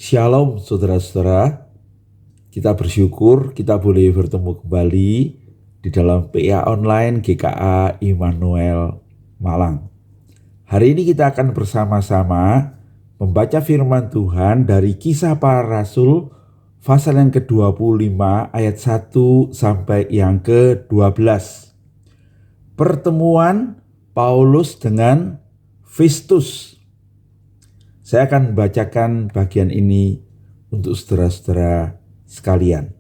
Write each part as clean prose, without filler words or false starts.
Shalom saudara-saudara, kita bersyukur kita boleh bertemu kembali di dalam PA Online GKA Immanuel Malang. Hari ini kita akan bersama-sama membaca firman Tuhan dari Kisah Para Rasul pasal yang ke-25 ayat 1 sampai yang ke-12. Pertemuan Paulus dengan Festus. Saya akan membacakan bagian ini untuk saudara-saudara sekalian.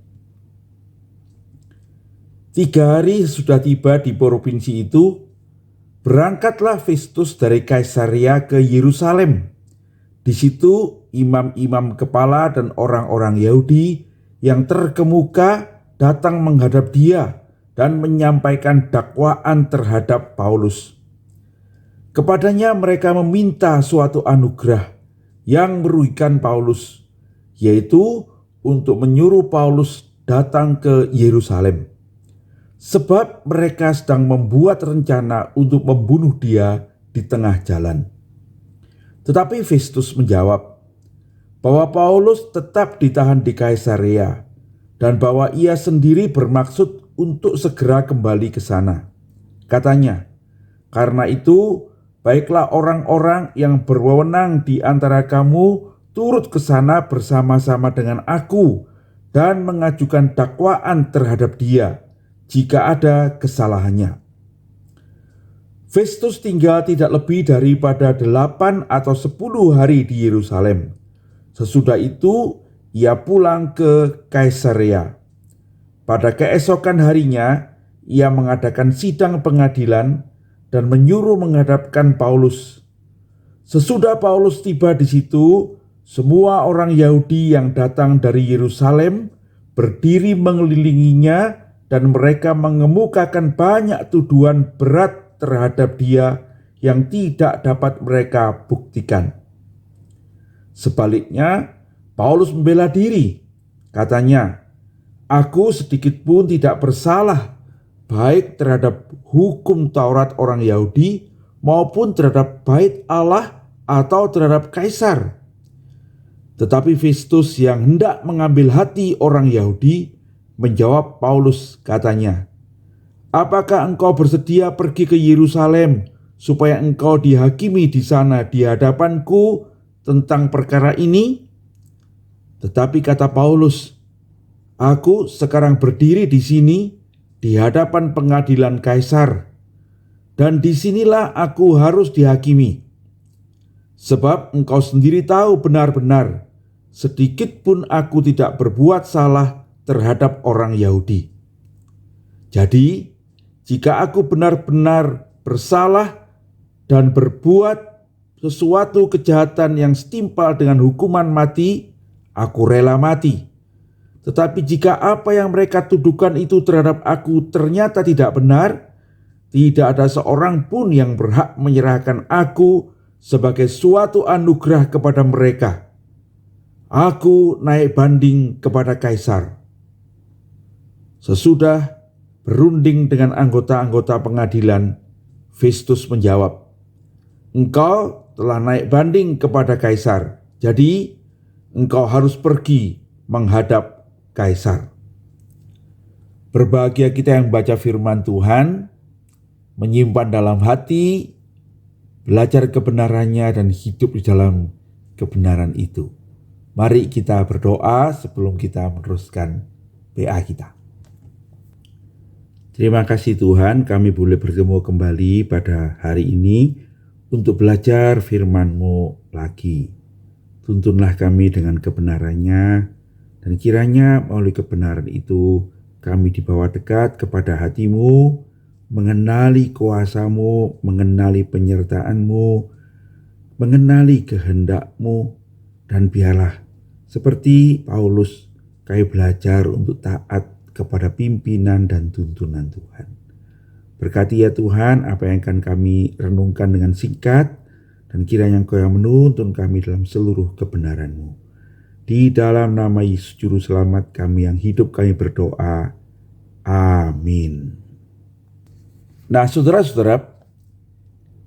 3 hari sudah tiba di provinsi itu, berangkatlah Festus dari Kaisarea ke Yerusalem. Di situ imam-imam kepala dan orang-orang Yahudi yang terkemuka datang menghadap dia dan menyampaikan dakwaan terhadap Paulus. Kepadanya mereka meminta suatu anugerah yang merugikan Paulus, yaitu untuk menyuruh Paulus datang ke Yerusalem, sebab mereka sedang membuat rencana untuk membunuh dia di tengah jalan. Tetapi Festus menjawab bahwa Paulus tetap ditahan di Kaisarea dan bahwa ia sendiri bermaksud untuk segera kembali ke sana. Katanya, "Karena itu, baiklah orang-orang yang berwenang di antara kamu turut ke sana bersama-sama dengan aku dan mengajukan dakwaan terhadap dia jika ada kesalahannya." Festus tinggal tidak lebih daripada 8 atau 10 hari di Yerusalem. Sesudah itu ia pulang ke Kaisarea. Pada keesokan harinya ia mengadakan sidang pengadilan dan menyuruh menghadapkan Paulus. Sesudah Paulus tiba di situ, semua orang Yahudi yang datang dari Yerusalem berdiri mengelilinginya dan mereka mengemukakan banyak tuduhan berat terhadap dia yang tidak dapat mereka buktikan. Sebaliknya, Paulus membela diri. Katanya, "Aku sedikit pun tidak bersalah, baik terhadap hukum Taurat orang Yahudi maupun terhadap bait Allah atau terhadap Kaisar." Tetapi Festus yang hendak mengambil hati orang Yahudi menjawab Paulus, katanya, "Apakah engkau bersedia pergi ke Yerusalem supaya engkau dihakimi di sana di hadapanku tentang perkara ini?" Tetapi kata Paulus, "Aku sekarang berdiri di sini di hadapan pengadilan Kaisar, dan disinilah aku harus dihakimi. Sebab engkau sendiri tahu benar-benar, sedikit pun aku tidak berbuat salah terhadap orang Yahudi. Jadi, jika aku benar-benar bersalah dan berbuat sesuatu kejahatan yang setimpal dengan hukuman mati, aku rela mati. Tetapi jika apa yang mereka tuduhkan itu terhadap aku ternyata tidak benar, tidak ada seorang pun yang berhak menyerahkan aku sebagai suatu anugerah kepada mereka. Aku naik banding kepada Kaisar." Sesudah berunding dengan anggota-anggota pengadilan, Festus menjawab, "Engkau telah naik banding kepada Kaisar, jadi engkau harus pergi menghadap Kaisar." Berbahagia kita yang baca firman Tuhan, menyimpan dalam hati, belajar kebenarannya dan hidup di dalam kebenaran itu. Mari kita berdoa sebelum kita meneruskan PA kita. Terima kasih Tuhan, kami boleh bertemu kembali pada hari ini untuk belajar firman-Mu lagi. Tuntunlah kami dengan kebenarannya, dan kiranya melalui kebenaran itu kami dibawa dekat kepada hati-Mu, mengenali kuasa-Mu, mengenali penyertaan-Mu, mengenali kehendak-Mu, dan biarlah seperti Paulus kami belajar untuk taat kepada pimpinan dan tuntunan Tuhan. Berkati ya Tuhan apa yang akan kami renungkan dengan singkat, dan kiranya Engkau yang menuntun kami dalam seluruh kebenaran-Mu. Di dalam nama Yesus Juru Selamat kami yang hidup kami berdoa. Amin. Nah saudara-saudara,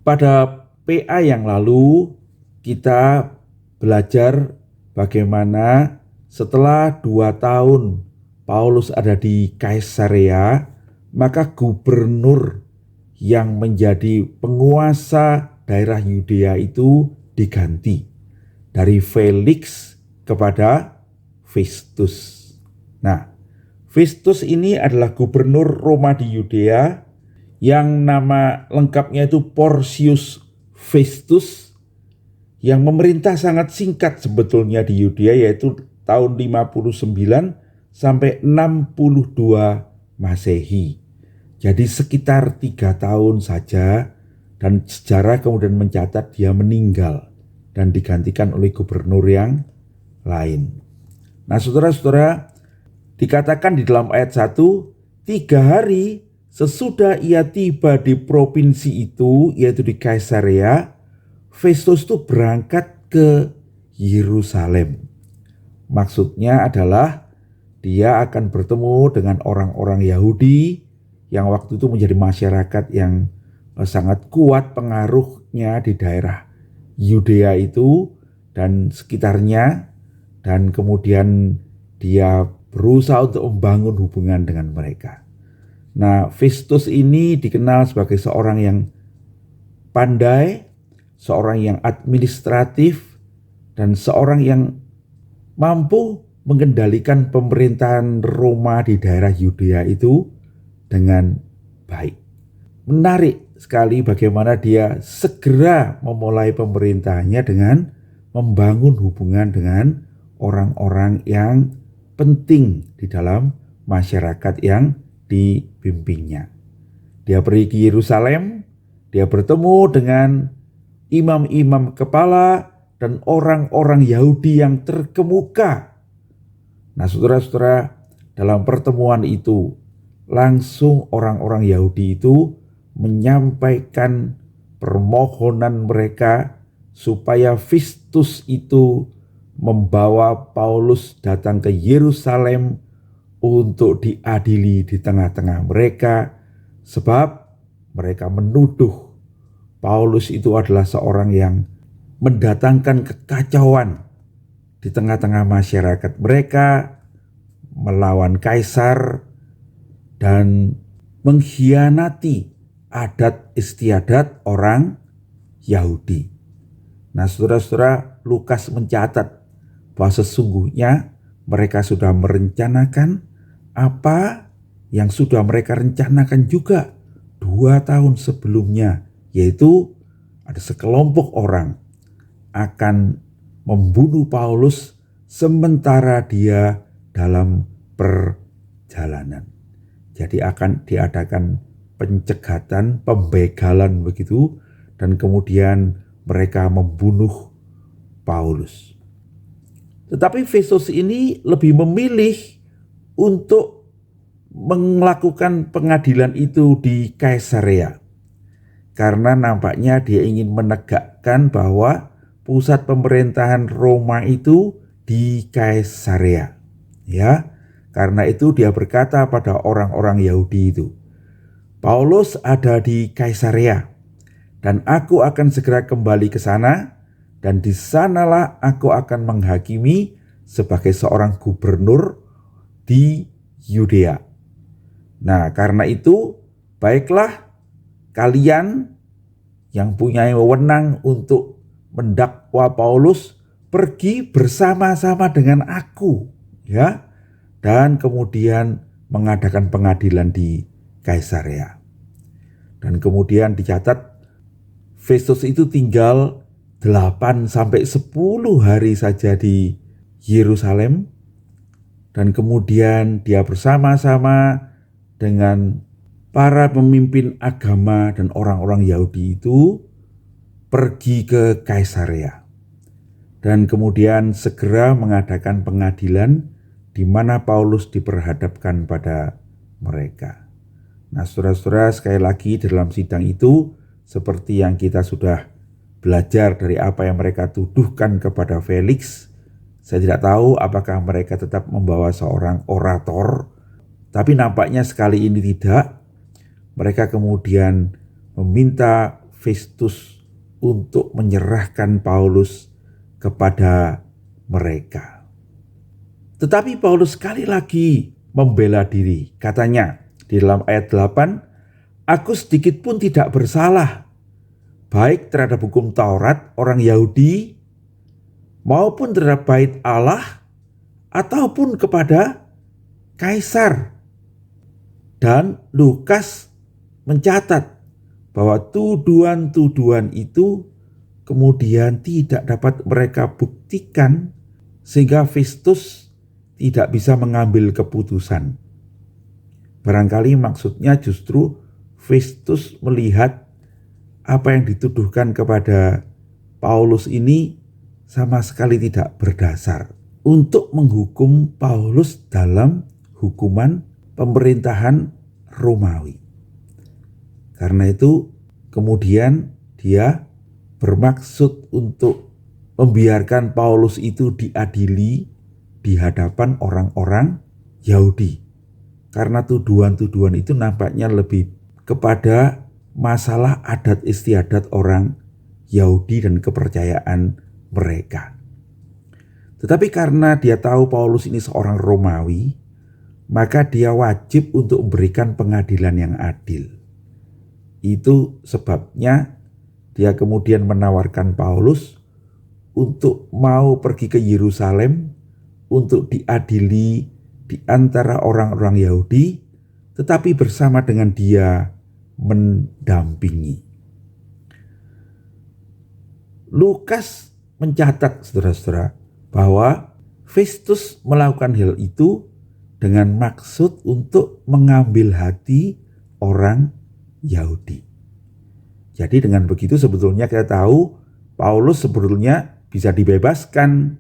pada PA yang lalu kita belajar bagaimana setelah 2 tahun Paulus ada di Kaisarea, maka gubernur yang menjadi penguasa daerah Yudea itu diganti dari Felix kepada Festus. Nah, Festus ini adalah gubernur Roma di Yudea yang nama lengkapnya itu Porcius Festus, yang memerintah sangat singkat sebetulnya di Yudea, yaitu tahun 59 sampai 62 Masehi. Jadi sekitar 3 tahun saja, dan sejarah kemudian mencatat dia meninggal dan digantikan oleh gubernur yang lain. Nah, saudara-saudara, dikatakan di dalam ayat 1, 3 hari sesudah ia tiba di provinsi itu, yaitu di Kaisarea, Festus itu berangkat ke Yerusalem. Maksudnya adalah dia akan bertemu dengan orang-orang Yahudi yang waktu itu menjadi masyarakat yang sangat kuat pengaruhnya di daerah Yudea itu dan sekitarnya, dan kemudian dia berusaha untuk membangun hubungan dengan mereka. Nah, Festus ini dikenal sebagai seorang yang pandai, seorang yang administratif, dan seorang yang mampu mengendalikan pemerintahan Roma di daerah Yudea itu dengan baik. Menarik sekali bagaimana dia segera memulai pemerintahannya dengan membangun hubungan dengan orang-orang yang penting di dalam masyarakat yang dipimpinnya. Dia pergi ke Yerusalem, dia bertemu dengan imam-imam kepala dan orang-orang Yahudi yang terkemuka. Nah, saudara-saudara, dalam pertemuan itu langsung orang-orang Yahudi itu menyampaikan permohonan mereka supaya Festus itu membawa Paulus datang ke Yerusalem untuk diadili di tengah-tengah mereka, sebab mereka menuduh Paulus itu adalah seorang yang mendatangkan kekacauan di tengah-tengah masyarakat mereka, melawan kaisar, dan mengkhianati adat istiadat orang Yahudi. Nah, saudara-saudara, Lukas mencatat bahwa sesungguhnya mereka sudah merencanakan apa yang sudah mereka rencanakan juga 2 tahun sebelumnya, yaitu ada sekelompok orang akan membunuh Paulus sementara dia dalam perjalanan. Jadi akan diadakan pencegatan, pembegalan begitu, dan kemudian mereka membunuh Paulus. Tetapi Festus ini lebih memilih untuk melakukan pengadilan itu di Kaisarea, karena nampaknya dia ingin menegakkan bahwa pusat pemerintahan Roma itu di Kaisarea. Ya, karena itu dia berkata pada orang-orang Yahudi itu, Paulus ada di Kaisarea, dan aku akan segera kembali ke sana, dan di sanalah aku akan menghakimi sebagai seorang gubernur di Yudea. Nah, karena itu baiklah kalian yang punya wewenang untuk mendakwa Paulus pergi bersama-sama dengan aku, ya, dan kemudian mengadakan pengadilan di Kaisarea. Dan kemudian dicatat Festus itu tinggal 8 sampai 10 hari saja di Yerusalem, dan kemudian dia bersama-sama dengan para pemimpin agama dan orang-orang Yahudi itu pergi ke Kaisarea, dan kemudian segera mengadakan pengadilan di mana Paulus diperhadapkan pada mereka. Nah, saudara-saudara, sekali lagi dalam sidang itu, seperti yang kita sudah belajar dari apa yang mereka tuduhkan kepada Felix, saya tidak tahu apakah mereka tetap membawa seorang orator, tapi nampaknya sekali ini tidak. Mereka kemudian meminta Festus untuk menyerahkan Paulus kepada mereka. Tetapi Paulus sekali lagi membela diri. Katanya di dalam ayat 8, aku sedikit pun tidak bersalah, baik terhadap hukum Taurat orang Yahudi maupun terhadap bait Allah ataupun kepada Kaisar. Dan Lukas mencatat bahwa tuduhan-tuduhan itu kemudian tidak dapat mereka buktikan sehingga Festus tidak bisa mengambil keputusan. Barangkali maksudnya justru Festus melihat apa yang dituduhkan kepada Paulus ini sama sekali tidak berdasar untuk menghukum Paulus dalam hukuman pemerintahan Romawi. Karena itu kemudian dia bermaksud untuk membiarkan Paulus itu diadili di hadapan orang-orang Yahudi. Karena tuduhan-tuduhan itu nampaknya lebih kepada masalah adat istiadat orang Yahudi dan kepercayaan mereka. Tetapi karena dia tahu Paulus ini seorang Romawi, maka dia wajib untuk memberikan pengadilan yang adil. Itu sebabnya dia kemudian menawarkan Paulus untuk mau pergi ke Yerusalem untuk diadili di antara orang-orang Yahudi, tetapi bersama dengan dia mendampingi. Lukas mencatat, saudara-saudara, bahwa Festus melakukan hal itu dengan maksud untuk mengambil hati orang Yahudi. Jadi dengan begitu sebetulnya kita tahu Paulus sebetulnya bisa dibebaskan,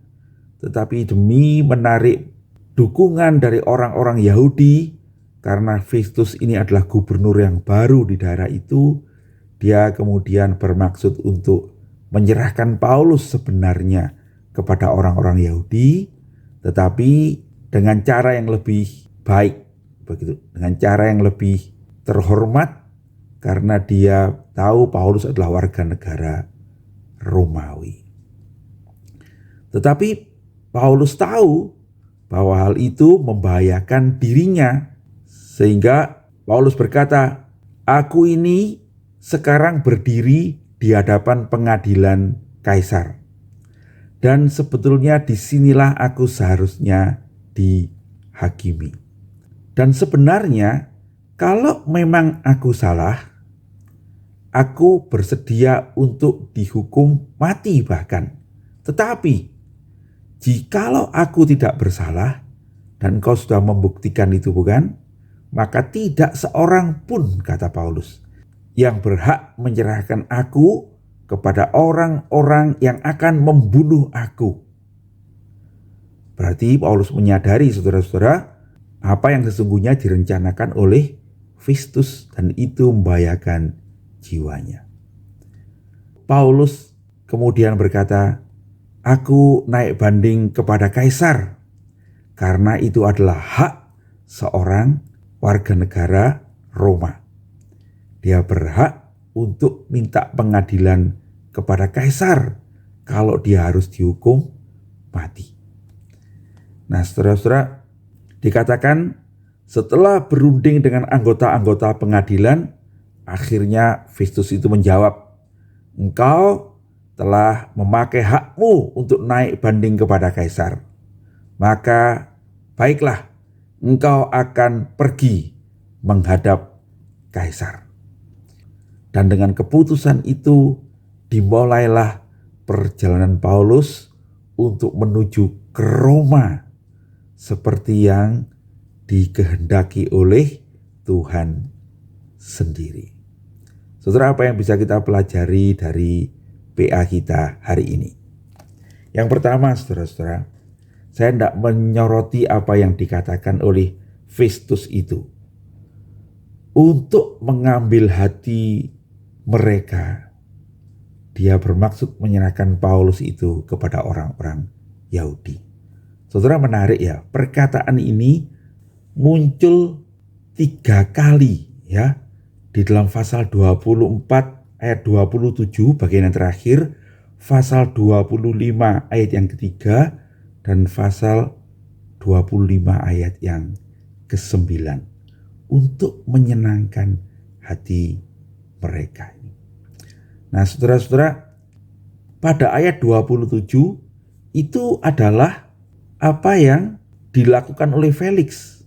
tetapi demi menarik dukungan dari orang-orang Yahudi, karena Festus ini adalah gubernur yang baru di daerah itu, dia kemudian bermaksud untuk menyerahkan Paulus sebenarnya kepada orang-orang Yahudi, tetapi dengan cara yang lebih baik, begitu, dengan cara yang lebih terhormat, karena dia tahu Paulus adalah warga negara Romawi. Tetapi Paulus tahu bahwa hal itu membahayakan dirinya, sehingga Paulus berkata, aku ini sekarang berdiri di hadapan pengadilan Kaisar. Dan sebetulnya disinilah aku seharusnya dihakimi. Dan sebenarnya kalau memang aku salah, aku bersedia untuk dihukum mati bahkan. Tetapi jikalau aku tidak bersalah dan kau sudah membuktikan itu bukan, maka tidak seorang pun, kata Paulus, yang berhak menyerahkan aku kepada orang-orang yang akan membunuh aku. Berarti Paulus menyadari, saudara-saudara, apa yang sesungguhnya direncanakan oleh Festus, dan itu membahayakan jiwanya. Paulus kemudian berkata, aku naik banding kepada Kaisar, karena itu adalah hak seorang warga negara Roma. Dia berhak untuk minta pengadilan kepada Kaisar kalau dia harus dihukum mati. Nah, saudara-saudara, dikatakan setelah berunding dengan anggota-anggota pengadilan, akhirnya Festus itu menjawab, engkau telah memakai hakmu untuk naik banding kepada Kaisar. Maka baiklah, engkau akan pergi menghadap Kaisar. Dan dengan keputusan itu dimulailah perjalanan Paulus untuk menuju ke Roma seperti yang dikehendaki oleh Tuhan sendiri. Saudara, apa yang bisa kita pelajari dari PA kita hari ini? Yang pertama, saudara-saudara, saya tidak menyoroti apa yang dikatakan oleh Festus itu. Untuk mengambil hati mereka, dia bermaksud menyerahkan Paulus itu kepada orang-orang Yahudi. Saudara, menarik ya, perkataan ini muncul 3 kali ya di dalam pasal 24 ayat 27 bagian yang terakhir, pasal 25 ayat yang ketiga, dan pasal 25 ayat yang ke-9 untuk menyenangkan hati mereka. Nah, saudara-saudara, pada ayat 27 itu adalah apa yang dilakukan oleh Felix.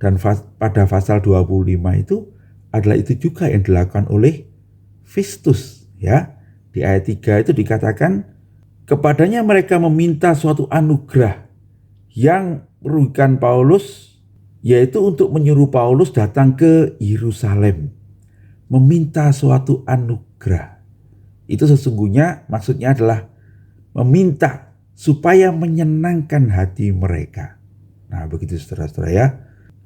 Dan pada pasal 25 itu adalah itu juga yang dilakukan oleh Festus, ya. Di ayat 3 itu dikatakan kepadanya mereka meminta suatu anugerah yang merugikan Paulus, yaitu untuk menyuruh Paulus datang ke Yerusalem. Meminta suatu anugerah. Itu sesungguhnya maksudnya adalah meminta supaya menyenangkan hati mereka. Nah, begitu saudara-saudara ya.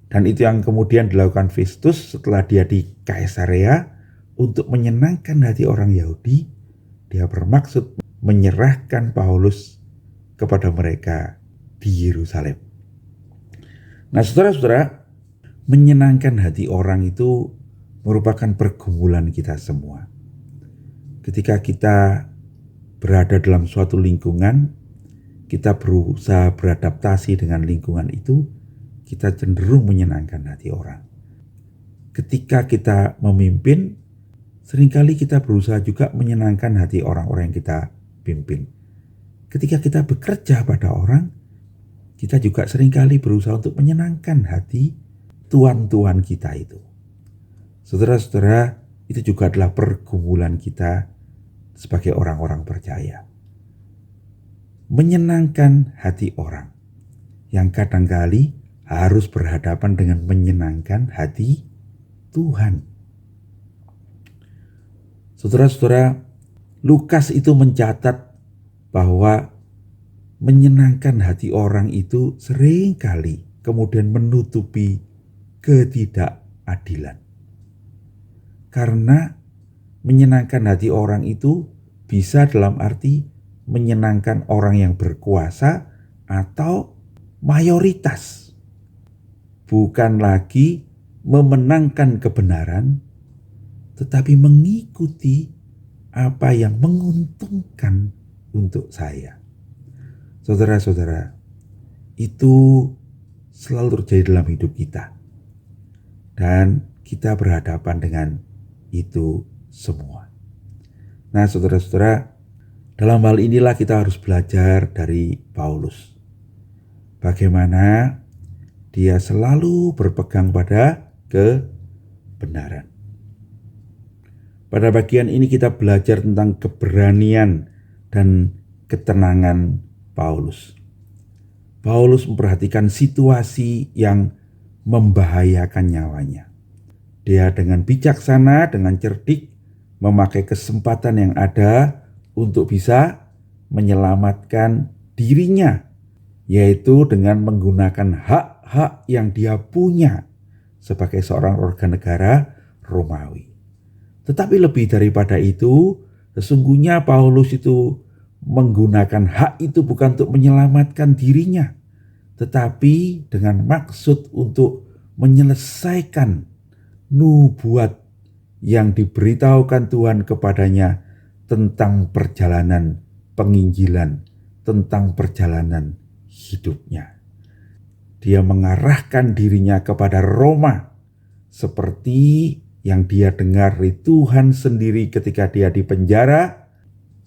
Dan itu yang kemudian dilakukan Festus setelah dia di Kaisarea untuk menyenangkan hati orang Yahudi. Dia bermaksud menyerahkan Paulus kepada mereka di Yerusalem. Nah, saudara-saudara, menyenangkan hati orang itu merupakan pergumulan kita semua. Ketika kita berada dalam suatu lingkungan, kita berusaha beradaptasi dengan lingkungan itu, kita cenderung menyenangkan hati orang. Ketika kita memimpin, seringkali kita berusaha juga menyenangkan hati orang-orang yang kita pimpin. Ketika kita bekerja pada orang, kita juga seringkali berusaha untuk menyenangkan hati tuan-tuan kita itu. Saudara-saudara, itu juga adalah pergumulan kita sebagai orang-orang percaya. Menyenangkan hati orang yang kadangkali harus berhadapan dengan menyenangkan hati Tuhan. Saudara-saudara, Lukas itu mencatat bahwa menyenangkan hati orang itu seringkali kemudian menutupi ketidakadilan. Karena menyenangkan hati orang itu bisa dalam arti menyenangkan orang yang berkuasa atau mayoritas. Bukan lagi memenangkan kebenaran, tetapi mengikuti apa yang menguntungkan untuk saya. Saudara-saudara, itu selalu terjadi dalam hidup kita. Dan kita berhadapan dengan itu semua. Nah, saudara-saudara, dalam hal inilah kita harus belajar dari Paulus. Bagaimana dia selalu berpegang pada kebenaran. Pada bagian ini kita belajar tentang keberanian dan ketenangan Paulus. Paulus memperhatikan situasi yang membahayakan nyawanya. Dia dengan bijaksana, dengan cerdik, memakai kesempatan yang ada untuk bisa menyelamatkan dirinya, yaitu dengan menggunakan hak-hak yang dia punya sebagai seorang warga negara Romawi. Tetapi lebih daripada itu, sesungguhnya Paulus itu menggunakan hak itu bukan untuk menyelamatkan dirinya, tetapi dengan maksud untuk menyelesaikan nubuat yang diberitahukan Tuhan kepadanya tentang perjalanan penginjilan, tentang perjalanan hidupnya. Dia mengarahkan dirinya kepada Roma seperti yang dia dengar dari Tuhan sendiri ketika dia di penjara,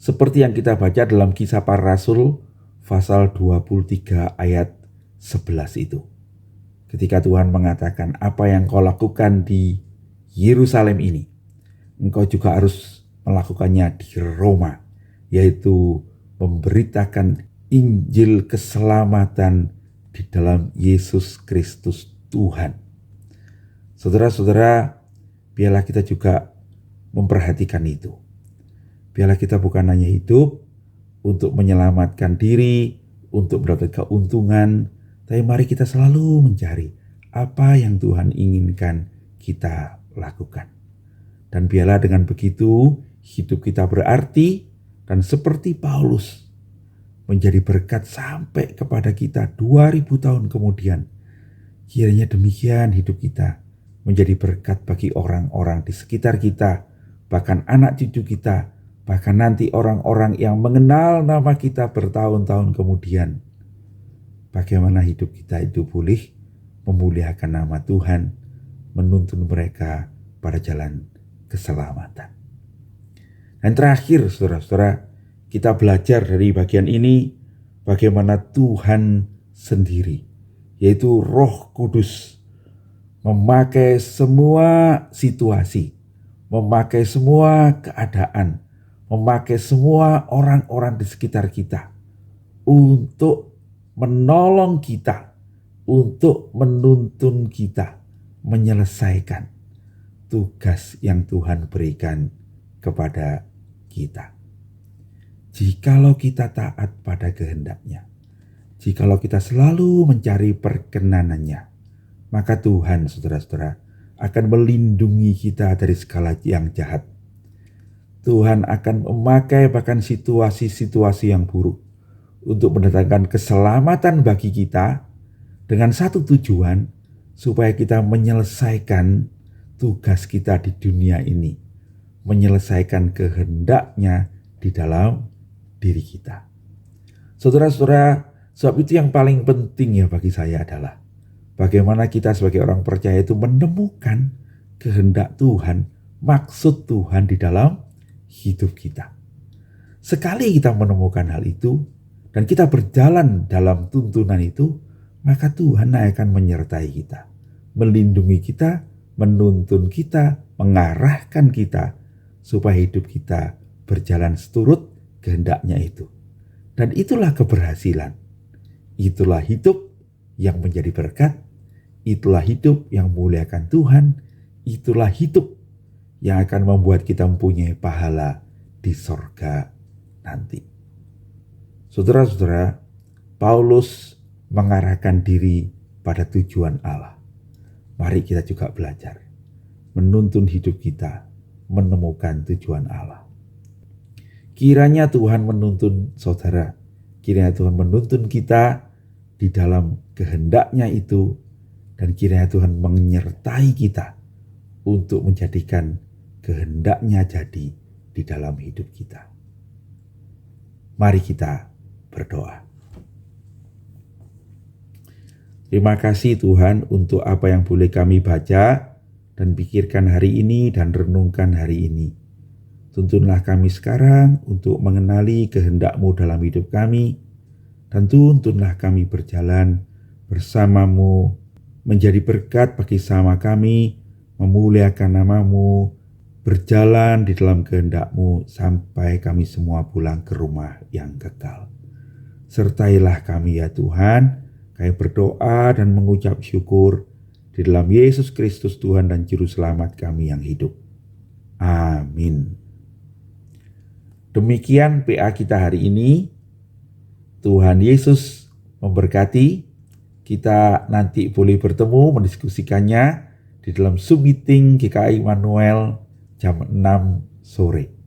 seperti yang kita baca dalam Kisah Para Rasul pasal 23 ayat 11 itu. Ketika Tuhan mengatakan, apa yang kau lakukan di Yerusalem ini, engkau juga harus melakukannya di Roma, yaitu memberitakan Injil keselamatan di dalam Yesus Kristus Tuhan. Saudara-saudara, biarlah kita juga memperhatikan itu. Biarlah kita bukan hanya hidup untuk menyelamatkan diri, untuk mendapatkan keuntungan, tapi mari kita selalu mencari apa yang Tuhan inginkan kita lakukan. Dan biarlah dengan begitu hidup kita berarti dan seperti Paulus menjadi berkat sampai kepada kita 2000 tahun kemudian. Kiranya demikian hidup kita menjadi berkat bagi orang-orang di sekitar kita, bahkan anak cucu kita, bahkan nanti orang-orang yang mengenal nama kita bertahun-tahun kemudian. bagaimana hidup kita itu boleh memuliakan nama Tuhan, menuntun mereka pada jalan keselamatan. Dan terakhir saudara-saudara, kita belajar dari bagian ini bagaimana Tuhan sendiri, yaitu Roh Kudus, memakai semua situasi, memakai semua keadaan, memakai semua orang-orang di sekitar kita untuk menolong kita, untuk menuntun kita menyelesaikan tugas yang Tuhan berikan kepada kita. Jikalau kita taat pada kehendak-Nya, jikalau kita selalu mencari perkenanannya, maka Tuhan, saudara-saudara, akan melindungi kita dari segala yang jahat. Tuhan akan memakai bahkan situasi-situasi yang buruk untuk mendatangkan keselamatan bagi kita dengan satu tujuan, supaya kita menyelesaikan tugas kita di dunia ini, menyelesaikan kehendak-Nya di dalam diri kita. Saudara-saudara, sebab itu yang paling penting ya bagi saya adalah bagaimana kita sebagai orang percaya itu menemukan kehendak Tuhan, maksud Tuhan di dalam hidup kita. Sekali kita menemukan hal itu dan kita berjalan dalam tuntunan itu, maka Tuhan akan menyertai kita, melindungi kita, menuntun kita, mengarahkan kita supaya hidup kita berjalan seturut kehendak-Nya itu. Dan itulah keberhasilan. Itulah hidup yang menjadi berkat. Itulah hidup yang memuliakan Tuhan. Itulah hidup yang akan membuat kita mempunyai pahala di sorga nanti. Saudara-saudara, Paulus mengarahkan diri pada tujuan Allah. Mari kita juga belajar menuntun hidup kita, menemukan tujuan Allah. Kiranya Tuhan menuntun saudara, kiranya Tuhan menuntun kita di dalam kehendak-Nya itu, dan kiranya Tuhan menyertai kita untuk menjadikan kehendak-Nya jadi di dalam hidup kita. Mari kita berdoa. Terima kasih Tuhan untuk apa yang boleh kami baca dan pikirkan hari ini dan renungkan hari ini. Tuntunlah kami sekarang untuk mengenali kehendak-Mu dalam hidup kami, dan tuntunlah kami berjalan bersama-Mu, menjadi berkat bagi sama kami, memuliakan nama-Mu, berjalan di dalam kehendak-Mu sampai kami semua pulang ke rumah yang kekal. Sertailah kami ya Tuhan, kami berdoa dan mengucap syukur di dalam Yesus Kristus Tuhan dan Juru Selamat kami yang hidup. Amin. Demikian PA kita hari ini. Tuhan Yesus memberkati. Kita nanti boleh bertemu mendiskusikannya di dalam Zoom meeting GKI Immanuel jam 6 sore.